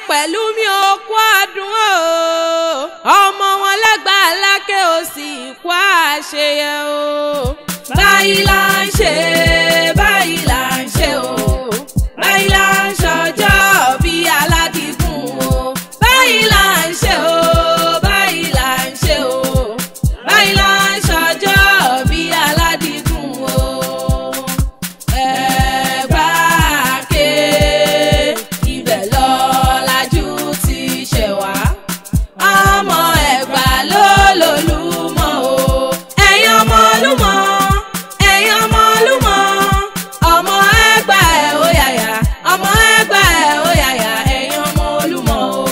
pẹ̀lú mi ò kú ọdún o ọmọ wọn lẹ́gbàá lákè ó sì kú àṣeyẹ o. báyìí là ń ṣe báyìí là ń ṣe o báyìí là ń ṣọjọ́ bí Aládìgún o báyìí là ń ṣe o báyìí là ń ṣe o báyìí là ń ṣọjọ́ bí Aládìgún o. Ẹ̀gbáké ibẹ̀ lọ́làjú ti ṣẹ̀ wá ọmọ Ẹ̀gbá ló lòlúmọ̀ o. ẹ̀yin ọmọ Olúmọ̀ ẹ̀yin ọmọ Olúmọ̀ ọmọ Ẹ̀gbá ẹ̀ ó yàyà ọmọ Ẹ̀gbá ẹ̀ ó yàyà ẹ̀yin ọmọ Olúmọ̀ o.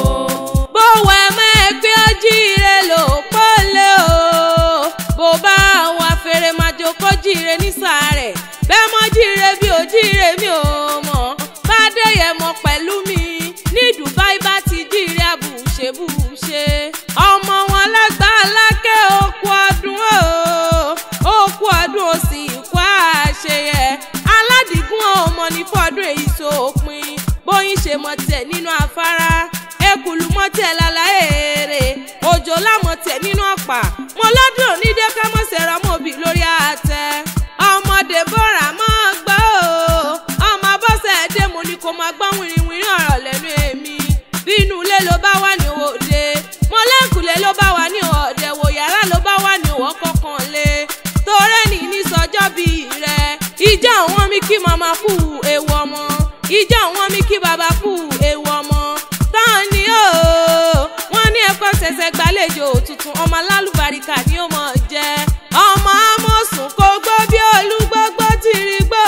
bó wẹ̀ mọ́ ẹ pé ó jíire ló pọ́lé o bó bá wà fèrè máa jókòó jíire nísàárẹ̀ bẹ́ẹ̀ mọ́ jíire bí ó jíire mi ò mọ̀ bá déyẹ mọ́ pẹ̀lú mi ní Dubai bá ti jíire àbùṣebùṣe ọmọ wọn lẹ́gbàá lákè ó kú ọdún ó kú ọdún ó sì kú àṣeyẹ Aládìgún ọmọ ní fọdún èyí sópin bóyin ṣe mọ̀tẹ̀ nínú afárá ekulu mọ̀tẹ̀ lálàyèrè òjò lámọ̀tẹ̀ nínú ọ̀pá mo lọ́dún onídẹ́ká mọ̀sẹ̀rọ̀ mọ̀bí lórí àtẹ ọmọdé bọ́ra mọ́ gbọ́ ọmọ bọ́sẹ̀ dé mo ní kó máa gbọ́ wìrìwìrì ọ̀rọ̀ lẹ́nu èmi bí inú ilé ló bá wà ní òde mo lẹ́kùlé ló bá wà ní òde wò yàrá ló bá wà ní òwò kọ̀ọ̀kan lé torẹ́ ní sọjọ́ bí rẹ̀ ìjà àwọn mi kí màmá kú ewu ọmọ ìjà àwọn mi kí bàbá kú ewu ọmọ tán ni ó wọ́n ní ẹ̀kọ́ ṣẹ̀ṣẹ̀ gbàlejò tuntun ọmọ alálùbáríkà ni ó mọ̀ jẹ́ ọmọ amọ̀sùn kó gbó bí olúgbógbó tìrìgbò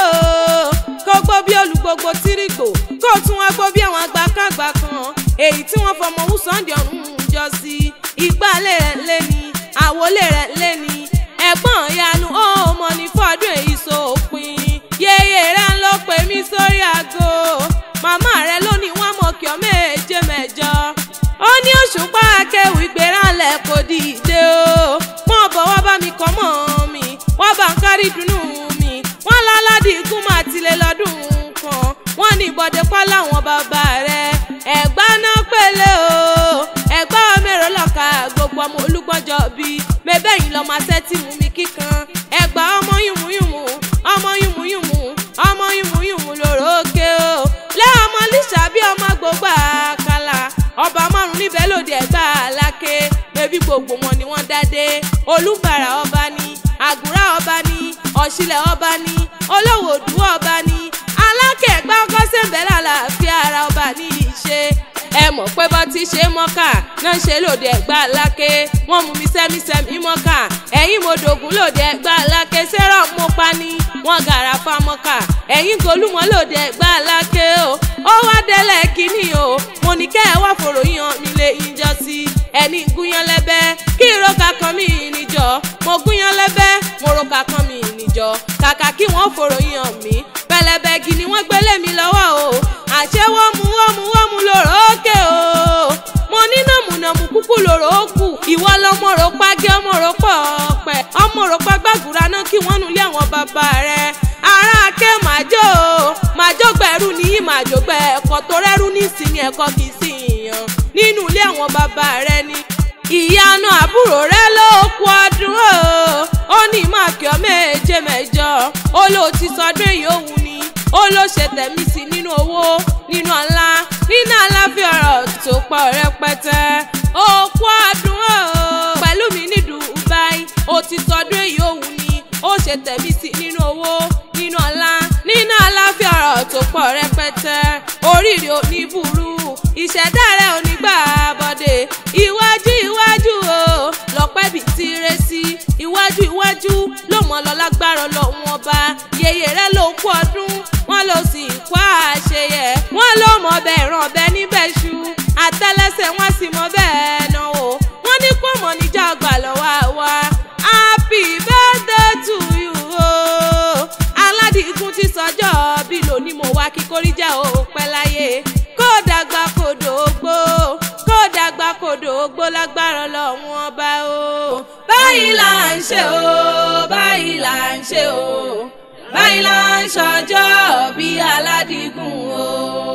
kó gbó bí olúgbógbó tìrìgbò kó tún wá gbó bí àwọn àgbàkàgbà kan èyí tí wọ́n fọmọ wú Sunday ọ̀run jọ sí ìgbàlẹ̀ rẹ̀ lé ní àwọlé rẹ̀ lé ní ẹ̀gbọ́n ìyanu ọmọ ní fọdún èyí sópin yeye rẹ̀ ń lọ pè mí sórí aago màmá rẹ̀ lónìí wọ́n mọ̀ kí ọ méje mẹ́jọ ó ní Òṣùpá akéwì gbéranlẹ̀ kò dìde o mọ̀ bọ̀ wá bá mi kọ́ mọ́ mi wọ́n bá ń kárí dùnú mi wọ́n láládìgún máa tilẹ̀ lọ́dún kan wọ́n ní ìbọ̀dé pọ́ láwọn bàbá rẹ̀ Ẹ̀gbá náà pélé o Ẹ̀gbá mẹ́rọ lọ́ka gbogbo ọmọ Olúgbọ́njọ́ bí mẹ́bẹ́yìn lọ́ máa tẹ́tí mú mi kíkan Ẹ̀gbá ọmọ yùmùyùmù ọmọ yùmùyùmù ọmọ yùmùyùmù lòrò òkè o lẹ́yìn ọmọ lísà bí ọmọ gbogbo àkàlà ọba márùn níbẹ̀ lòdì Ẹ̀gbá lákè bébí gbogbo wọn ni wọ́n dádé Olúbàrà ọba ni Àgùrá ọba ni Ọ̀ṣìlẹ̀ ọba ni Olówòdú ọba ni Aláké Ẹ̀gbá ọkọ sẹ́ńbẹ́ lálàáfíà ara ọba ní ìṣe ẹ mọ̀ pé bọ́ ti ṣe mọ́kà náà ṣe lòdì Ẹ̀gbá lákè wọ́n mú mi sẹ́mísẹ́mí mọ́kà ẹ̀yìn mo dògún lòdì Ẹ̀gbá lákè sẹ́rọ̀ mo pa ni wọ́n gàràfà mọ́kà ẹ̀yìn Golúmọ̀ lòdì Ẹ̀gbá lákè o ó wá délẹ̀ kínní o mo ní kẹ́ ẹ wá fòrò yan mi lè yíjọ sí ẹni gúnyán lẹ́bẹ́ kí ìrókà kan mi níjọ mo gúnyán lẹ́bẹ́ mo rókà kan mi níjọ kàkà kí wọ́n fòrò yan mi pẹlẹbẹgì ni wọ́n gbélé mi lọ́wọ́ o àṣẹ wọ́n mú lòrò òkè o mo ní nàmùnàmù kúkú lòrò òkú ìwọ lọmọ rò pàgẹ́ ọmọ rò pọ̀ ọ̀pẹ ọmọ rò pàgbàgùrà náà kí wọ́n nulẹ̀ àwọn bàbá rẹ̀ ara ké màjò gbẹ̀rú ní màjò gbẹ̀ ẹ̀kọ́ tó rẹ́rú nísìnyí ẹ̀kọ́ kì í sì yàn nínú ilé àwọn bàbá rẹ̀ ni ìyanu àbúrò rẹ̀ ló kú ọdún ó ní máàkì ọ méje mẹ́jọ ó ló ti sọdún èyí òun ni ó ló ṣe tẹ̀mí sí nínú owó nínú ọlá nínú àlàáfíà ọ̀rọ̀ tó pọ̀ rẹpẹtẹ ó kú ọdún pẹ̀lú mi ní Dubai ó ti sọdún èyí òun ni ó ṣe tẹ̀mí sí nínú owó nínú ọlá nínú àlàáfíà ọ̀rọ̀ tó pọ̀ rẹpẹtẹ oríire ò ní burú ìṣẹ̀dá rẹ̀ ò ní gbà bọ́dé iwájú o lọ́pẹ́ bí tiré sí iwájú ló mọ̀ lọ lágbára Ọlọ́run ọba yeye rẹ̀ ló kú ọdún wọ́n ló sì kú àṣeyẹ wọ́n ló mọ̀ bẹ́ẹ̀ ràn bẹ́ẹ̀ níbẹ̀ ṣu àtẹ́lẹsẹ̀ wọ́n sì mọ̀ bẹ́ẹ̀ náà o wọ́n ní kó mọ̀ níjà gbà lọ́wọ́ wa happy birthday to you o Aládìgún ti sọjọ́ bí lónìí mo wá kí kórìjà ó pẹ́ láyé kó dàgbà kó dògbó lágbára Ọlọ́run ọba o báyìí là ń ṣe o báyìí là ń ṣe o báyìí là ń ṣọjọ́ bí Aládìgún o.